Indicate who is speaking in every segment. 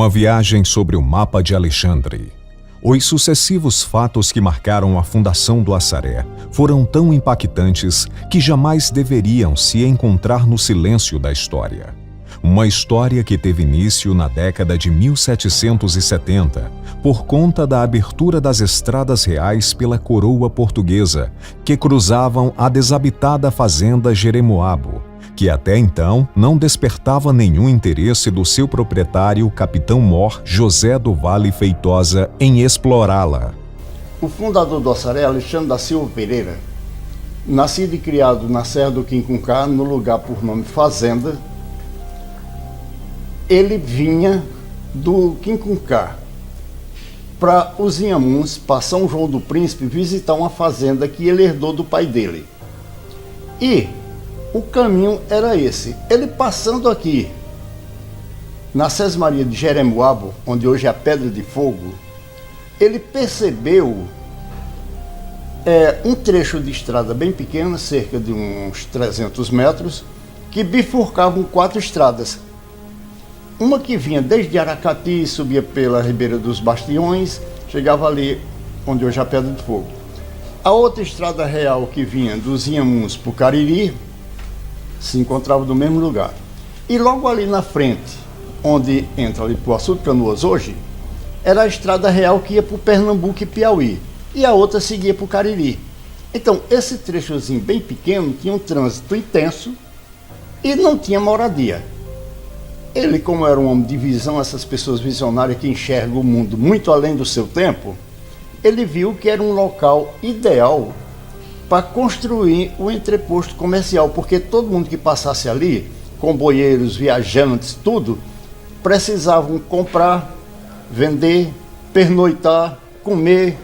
Speaker 1: Uma viagem sobre o mapa de Alexandre. Os sucessivos fatos que marcaram a fundação do Assaré foram tão impactantes que jamais deveriam se encontrar no silêncio da história. Uma história que teve início na década de 1770, por conta da abertura das estradas reais pela coroa portuguesa, que cruzavam a desabitada fazenda Jeremoabo, que até então não despertava nenhum interesse do seu proprietário, capitão mor José do Vale Feitosa, em explorá-la.
Speaker 2: O fundador do Assaré, Alexandre da Silva Pereira, nascido e criado na Serra do Quincuncar, no lugar por nome Fazenda, ele vinha do Quincuncar para os Inhamuns, para São João do Príncipe, visitar uma fazenda que ele herdou do pai dele. E o caminho era esse. Ele passando aqui na Sesmaria de Jeremoabo, onde hoje é a Pedra de Fogo, ele percebeu um trecho de estrada bem pequena, cerca de uns 300 metros, que bifurcavam 4 estradas. Uma que vinha desde Aracati, subia pela Ribeira dos Bastiões, chegava ali onde hoje é a Pedra de Fogo. A outra estrada real que vinha dos Inhamuns para o Cariri se encontrava no mesmo lugar. E logo ali na frente, onde entra ali para o Açude Canoas hoje, era a estrada real que ia para o Pernambuco e Piauí. E a outra seguia para o Cariri. Então, esse trechozinho bem pequeno tinha um trânsito intenso e não tinha moradia. Ele, como era um homem de visão, essas pessoas visionárias que enxergam o mundo muito além do seu tempo, ele viu que era um local ideal para construir o entreposto comercial, porque todo mundo que passasse ali, comboieiros, viajantes, tudo, precisavam comprar, vender, pernoitar, comer.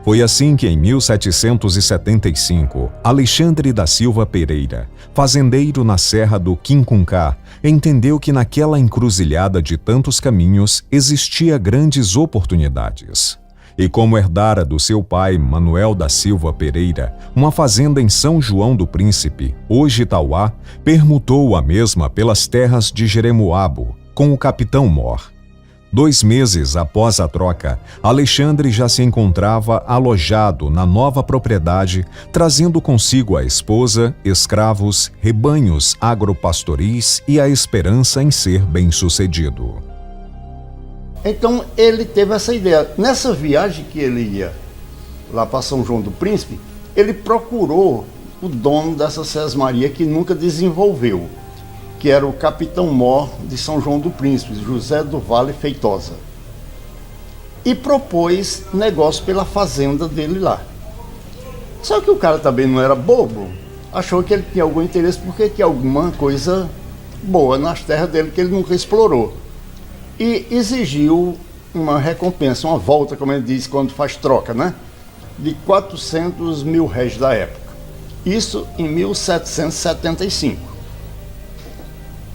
Speaker 1: Foi assim que, em 1775, Alexandre da Silva Pereira, fazendeiro na Serra do Quincuncar, entendeu que naquela encruzilhada de tantos caminhos existia grandes oportunidades. E como herdara do seu pai, Manuel da Silva Pereira, uma fazenda em São João do Príncipe, hoje Itauá, permutou a mesma pelas terras de Jeremoabo, com o capitão mor. 2 meses após a troca, Alexandre já se encontrava alojado na nova propriedade, trazendo consigo a esposa, escravos, rebanhos agropastoris e a esperança em ser bem-sucedido.
Speaker 2: Então ele teve essa ideia. Nessa viagem que ele ia lá para São João do Príncipe, ele procurou o dono dessa sesmaria que nunca desenvolveu, que era o capitão mor de São João do Príncipe, José do Vale Feitosa, e propôs negócio pela fazenda dele lá. Só que o cara também não era bobo, achou que ele tinha algum interesse porque tinha alguma coisa boa nas terras dele que ele nunca explorou, e exigiu uma recompensa, uma volta, como ele diz quando faz troca, né? De 400 mil réis da época. Isso em 1775.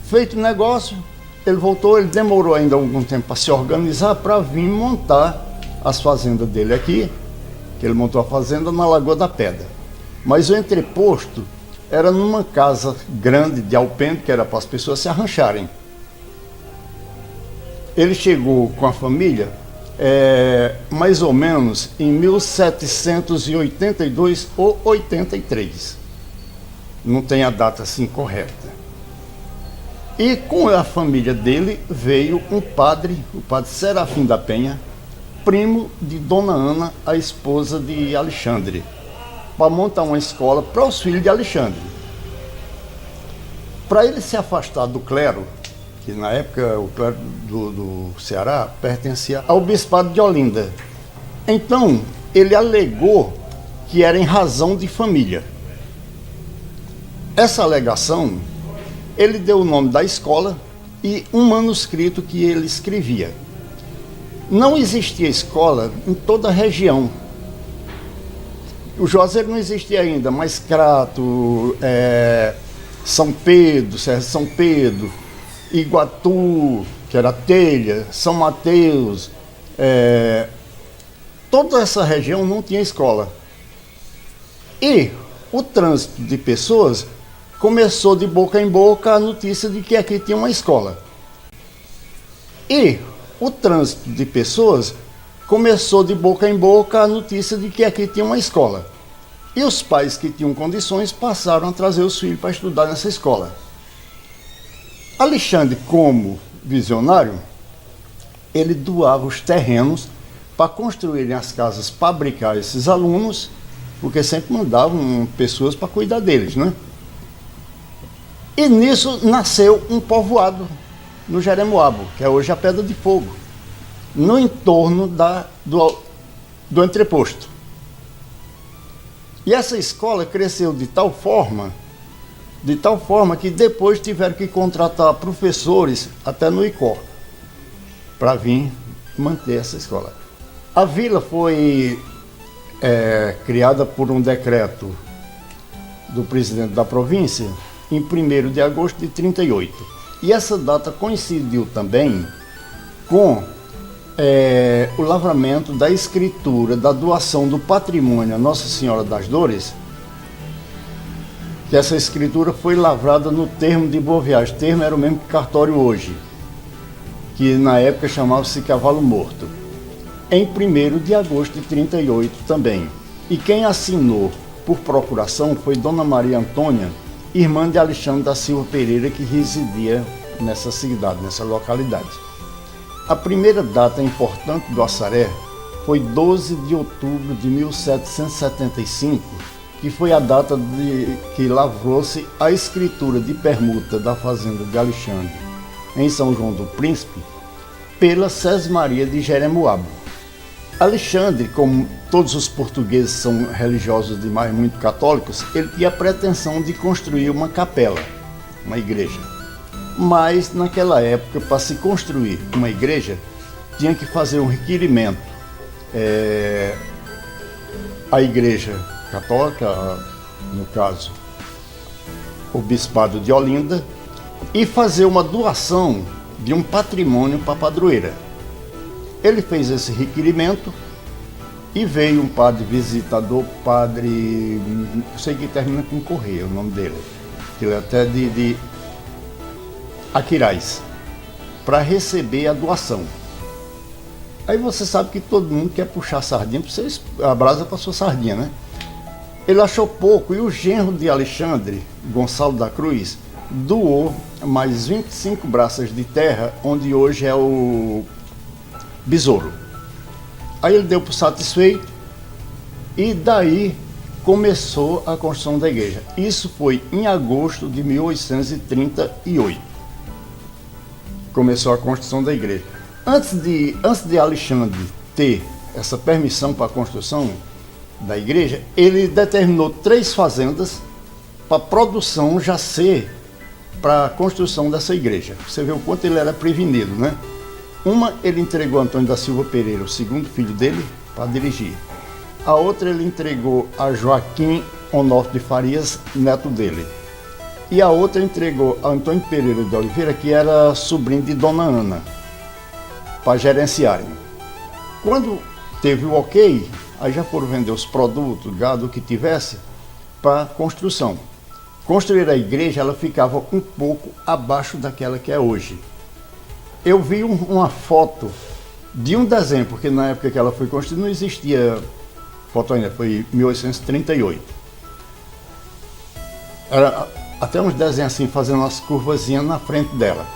Speaker 2: Feito o negócio, ele voltou, ele demorou ainda algum tempo para se organizar para vir montar as fazendas dele aqui, que ele montou a fazenda na Lagoa da Pedra. Mas o entreposto era numa casa grande de alpendre, que era para as pessoas se arrancharem. Ele chegou com a família mais ou menos em 1782 ou 83. Não tem a data assim correta. E com a família dele veio um padre, o padre Serafim da Penha, primo de Dona Ana, a esposa de Alexandre, para montar uma escola para os filhos de Alexandre. Para ele se afastar do clero, que na época o clero do Ceará pertencia ao bispado de Olinda. Então, ele alegou que era em razão de família. Essa alegação, ele deu o nome da escola e um manuscrito que ele escrevia. Não existia escola em toda a região. O Juazeiro não existia ainda, mas Crato, São Pedro, Serra de São Pedro, Iguatu, que era Telha, São Mateus, toda essa região não tinha escola. E o trânsito de pessoas começou de boca em boca a notícia de que aqui tinha uma escola. E o trânsito de pessoas começou de boca em boca a notícia de que aqui tinha uma escola. E os pais que tinham condições passaram a trazer os filhos para estudar nessa escola. Alexandre, como visionário, ele doava os terrenos para construírem as casas para abrigar esses alunos, porque sempre mandavam pessoas para cuidar deles, né? E nisso nasceu um povoado no Jeremoabo, que é hoje a Pedra de Fogo, no entorno do entreposto. E essa escola cresceu de tal forma que depois tiveram que contratar professores até no ICOR para vir manter essa escola. A vila foi criada por um decreto do presidente da província em 1º de agosto de 38. E essa data coincidiu também com o lavramento da escritura da doação do patrimônio a Nossa Senhora das Dores, que essa escritura foi lavrada no termo de Boa Viagem. O termo era o mesmo que cartório hoje, que na época chamava-se Cavalo Morto, em 1º de agosto de 38 também. E quem assinou por procuração foi Dona Maria Antônia, irmã de Alexandre da Silva Pereira, que residia nessa cidade, nessa localidade. A primeira data importante do Assaré foi 12 de outubro de 1775, que foi a data que lavrou-se a escritura de permuta da fazenda de Alexandre, em São João do Príncipe, pela Sesmaria de Jeremoabo. Alexandre, como todos os portugueses são religiosos demais, muito católicos, ele tinha a pretensão de construir uma capela, uma igreja. Mas naquela época, para se construir uma igreja, tinha que fazer um requerimento. A igreja católica, no caso, o bispado de Olinda, e fazer uma doação de um patrimônio para a padroeira. Ele fez esse requerimento e veio um padre visitador, padre, eu sei que termina com Correia, o nome dele, ele é até de Aquiraz, para receber a doação. Aí você sabe que todo mundo quer puxar a sardinha, a brasa para sua sardinha, né? Ele achou pouco e o genro de Alexandre, Gonçalo da Cruz, doou mais 25 braças de terra, onde hoje é o Besouro. Aí ele deu por satisfeito e daí começou a construção da igreja. Isso foi em agosto de 1838. Começou a construção da igreja. Antes de Alexandre ter essa permissão para a construção da igreja, ele determinou 3 fazendas para a produção já ser para a construção dessa igreja. Você vê o quanto ele era prevenido, né? Uma ele entregou a Antônio da Silva Pereira, o segundo filho dele, para dirigir. A outra ele entregou a Joaquim Onofre de Farias, neto dele. E a outra entregou a Antônio Pereira de Oliveira, que era sobrinho de Dona Ana, para gerenciarem. Quando teve o ok, aí já foram vender os produtos, gado, o que tivesse, para construção. Construir a igreja, ela ficava um pouco abaixo daquela que é hoje. Eu vi uma foto de um desenho, porque na época que ela foi construída não existia foto ainda, foi em 1838. Era até uns desenhos assim, fazendo umas curvazinhas na frente dela.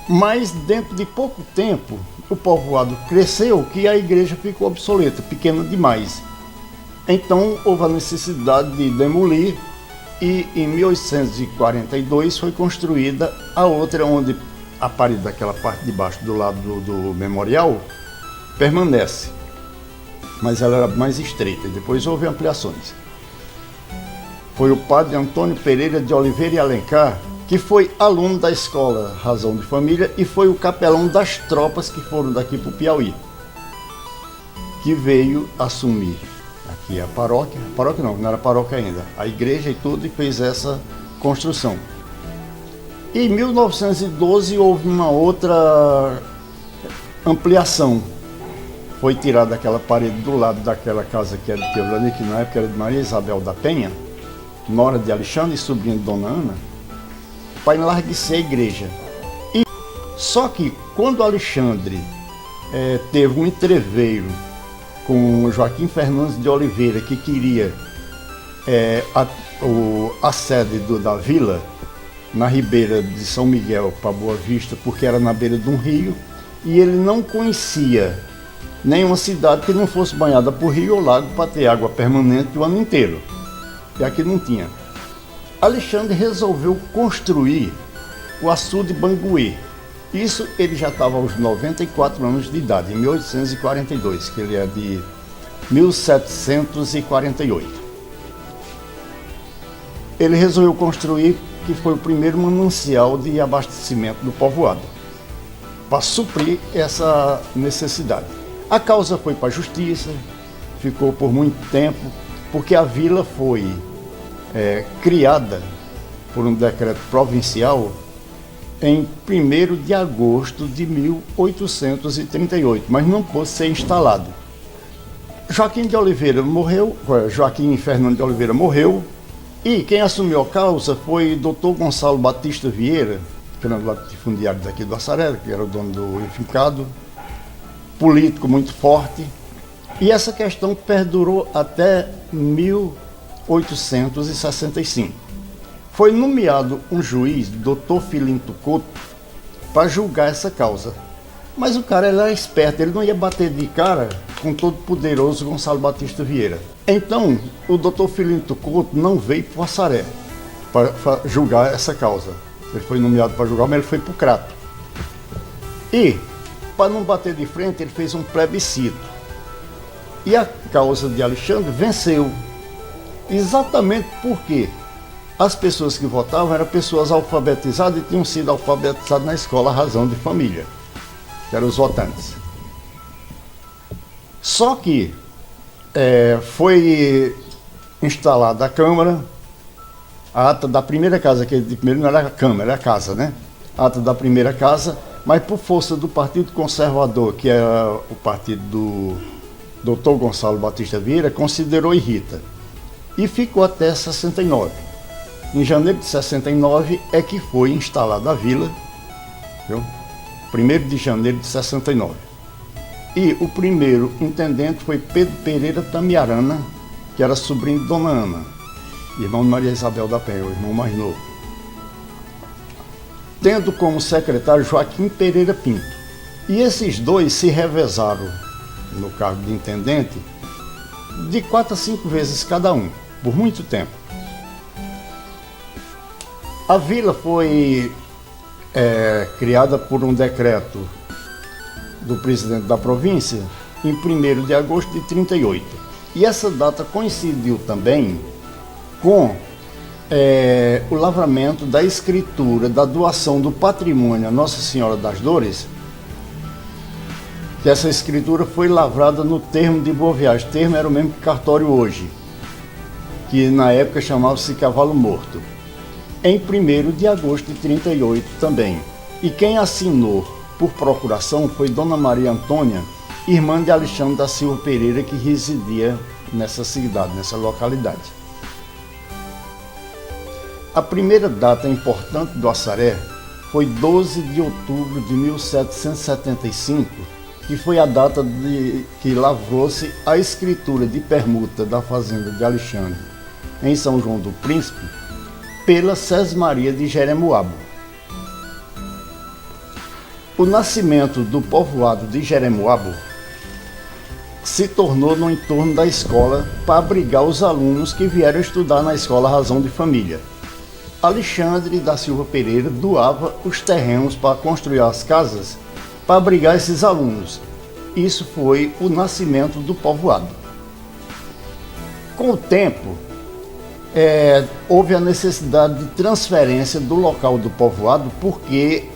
Speaker 2: Mas dentro de pouco tempo, o povoado cresceu que a igreja ficou obsoleta, pequena demais. Então houve a necessidade de demolir e em 1842 foi construída a outra, onde a parede daquela parte de baixo do lado do memorial permanece, mas ela era mais estreita, depois houve ampliações. Foi o padre Antônio Pereira de Oliveira e Alencar, que foi aluno da escola Razão de Família e foi o capelão das tropas que foram daqui para o Piauí, que veio assumir aqui a paróquia não era paróquia ainda, a igreja e tudo, e fez essa construção. Em 1912 houve uma outra ampliação. Foi tirada aquela parede do lado daquela casa que era de Teolane, que na época era de Maria Isabel da Penha, nora de Alexandre e sobrinha de Dona Ana, para enlarguecer a igreja. E Só que quando Alexandre teve um entreveiro com Joaquim Fernandes de Oliveira, que queria a sede da vila na ribeira de São Miguel para Boa Vista, porque era na beira de um rio, e ele não conhecia nenhuma cidade que não fosse banhada por rio ou lago para ter água permanente o ano inteiro, e aqui não tinha. Alexandre resolveu construir o açude Banguê. Isso ele já estava aos 94 anos de idade, em 1842, que ele é de 1748. Ele resolveu construir, que foi o primeiro manancial de abastecimento do povoado, para suprir essa necessidade. A causa foi para a justiça, ficou por muito tempo, porque a vila foi criada por um decreto provincial em 1º de agosto de 1838, mas não pôde ser instalado. Joaquim Fernando de Oliveira morreu, e quem assumiu a causa foi Dr. Gonçalo Batista Vieira, que era latifundiário daqui do Assaré, que era o dono do fincado, político muito forte, e essa questão perdurou até 1865. Foi nomeado um juiz, Dr. Filinto Couto, para julgar essa causa. Mas o cara era esperto, ele não ia bater de cara com o todo poderoso Gonçalo Batista Vieira. Então, o Dr. Filinto Couto não veio para o Assaré para julgar essa causa. Ele foi nomeado para julgar, mas ele foi para o Crato. E, para não bater de frente, ele fez um plebiscito. E a causa de Alexandre venceu. Exatamente porque as pessoas que votavam eram pessoas alfabetizadas e tinham sido alfabetizadas na escola Razão de Família, que eram os votantes. Só que foi instalada a Câmara, a ata da primeira casa, que de primeiro não era a Câmara, era a casa, né? A ata da primeira casa, mas por força do Partido Conservador, que era o partido do Dr. Gonçalo Batista Vieira, considerou irrita. E ficou até 69. Em janeiro de 69 é que foi instalada a vila, viu? 1º de janeiro de 69. E o primeiro intendente foi Pedro Pereira Tamiarana, que era sobrinho de Dona Ana, irmão de Maria Isabel da Penha, o irmão mais novo. Tendo como secretário Joaquim Pereira Pinto. E esses dois se revezaram no cargo de intendente de 4 a 5 vezes cada um, por muito tempo. A vila foi criada por um decreto do presidente da província em 1º de agosto de 38. E essa data coincidiu também com o lavramento da escritura da doação do patrimônio à Nossa Senhora das Dores, que essa escritura foi lavrada no termo de Boa Viagem. O termo era o mesmo que cartório hoje, que na época chamava-se Cavalo Morto, em 1º de agosto de 38 também. E quem assinou por procuração foi Dona Maria Antônia, irmã de Alexandre da Silva Pereira, que residia nessa cidade, nessa localidade. A primeira data importante do Assaré foi 12 de outubro de 1775, que foi a data que lavrou-se a escritura de permuta da fazenda de Alexandre, em São João do Príncipe, pela Sesmaria de Jeremoabo. O nascimento do povoado de Jeremoabo se tornou no entorno da escola para abrigar os alunos que vieram estudar na escola Razão de Família. Alexandre da Silva Pereira doava os terrenos para construir as casas para abrigar esses alunos. Isso foi o nascimento do povoado. Com o tempo, houve a necessidade de transferência do local do povoado, porque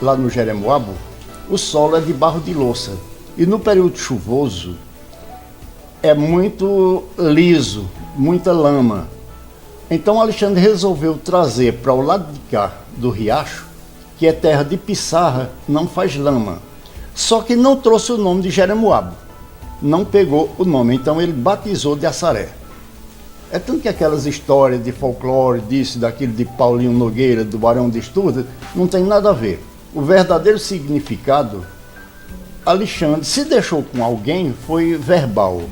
Speaker 2: lá no Jeremoabo o solo é de barro de louça e no período chuvoso é muito liso, muita lama. Então Alexandre resolveu trazer para o lado de cá do riacho, que é terra de pissarra, não faz lama. Só que não trouxe o nome de Jeremoabo, não pegou o nome, então ele batizou de Assaré. É tanto que aquelas histórias de folclore, disso, daquilo de Paulinho Nogueira, do Barão de Estuda, não tem nada a ver. O verdadeiro significado, Alexandre se deixou com alguém, foi verbal,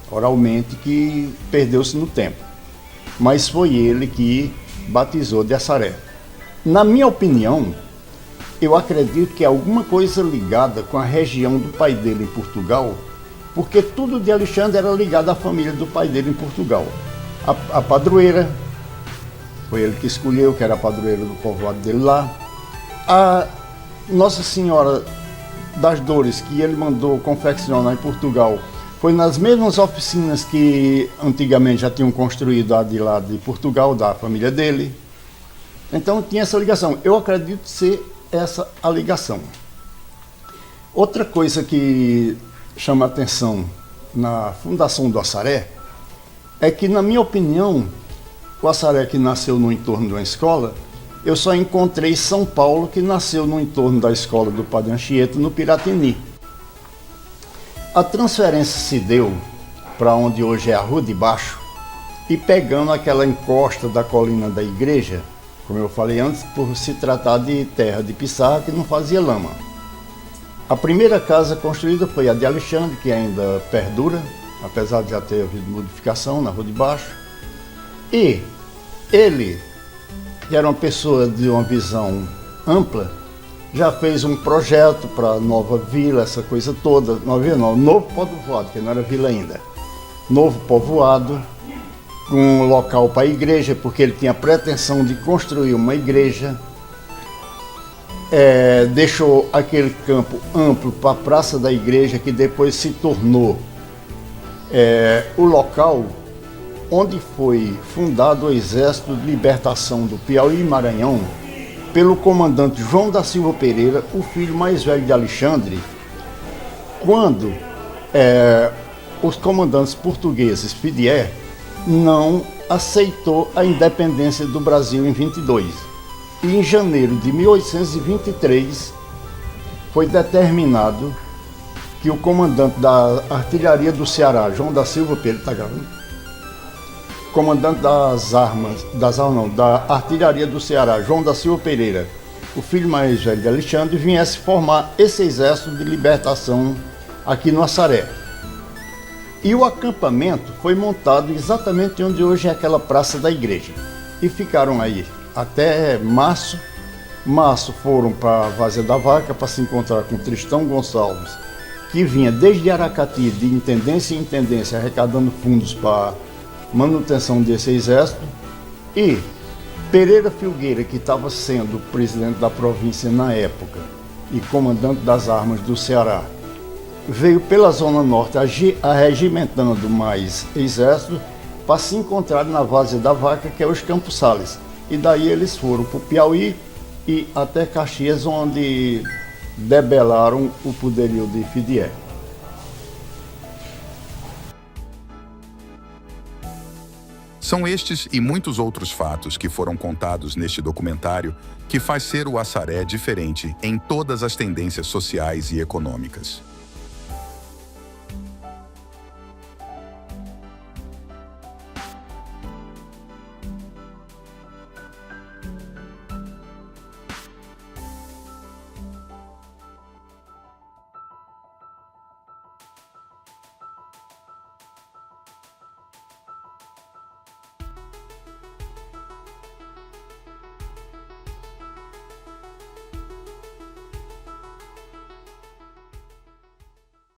Speaker 2: oralmente, que perdeu-se no tempo. Mas foi ele que batizou de Assaré. Na minha opinião, eu acredito que é alguma coisa ligada com a região do pai dele em Portugal, porque tudo de Alexandre era ligado à família do pai dele em Portugal. A padroeira, foi ele que escolheu, que era a padroeira do povoado dele lá. A Nossa Senhora das Dores, que ele mandou confeccionar em Portugal, foi nas mesmas oficinas que antigamente já tinham construído a de lá de Portugal, da família dele. Então tinha essa ligação. Eu acredito ser essa a ligação. Outra coisa que chama atenção na fundação do Assaré é que, na minha opinião, o Assaré, que nasceu no entorno de uma escola, eu só encontrei São Paulo, que nasceu no entorno da escola do Padre Anchieta, no Piratini. A transferência se deu para onde hoje é a Rua de Baixo, e pegando aquela encosta da colina da igreja, como eu falei antes, por se tratar de terra de pissarra que não fazia lama. A primeira casa construída foi a de Alexandre, que ainda perdura, apesar de já ter havido modificação na Rua de Baixo. E ele, que era uma pessoa de uma visão ampla, já fez um projeto para a nova vila, essa coisa toda, novo povoado, que não era vila ainda. Novo povoado, com um local para a igreja, porque ele tinha pretensão de construir uma igreja. Deixou aquele campo amplo para a Praça da Igreja, que depois se tornou o local onde foi fundado o Exército de Libertação do Piauí e Maranhão pelo comandante João da Silva Pereira, o filho mais velho de Alexandre, quando os comandantes portugueses Fidier não aceitou a independência do Brasil em 22. E em janeiro de 1823 foi determinado que o comandante da artilharia do Ceará, João da Silva Pereira, está gravando? Comandante da artilharia do Ceará, João da Silva Pereira, o filho mais velho de Alexandre, viesse formar esse exército de libertação aqui no Assaré. E o acampamento foi montado exatamente onde hoje é aquela Praça da Igreja. E ficaram aí até março. Março foram para a Várzea da Vaca para se encontrar com Tristão Gonçalves, que vinha desde Aracati, de intendência em intendência, arrecadando fundos para manutenção desse exército. E Pereira Filgueira, que estava sendo presidente da província na época e comandante das armas do Ceará, veio pela Zona Norte arregimentando mais exército para se encontrar na Várzea da Vaca, que é os Campos Sales. E daí eles foram para o Piauí e até Caxias, onde debelaram o poderio de Fidier.
Speaker 3: São estes e muitos outros fatos que foram contados neste documentário que faz ser o Assaré diferente em todas as tendências sociais e econômicas.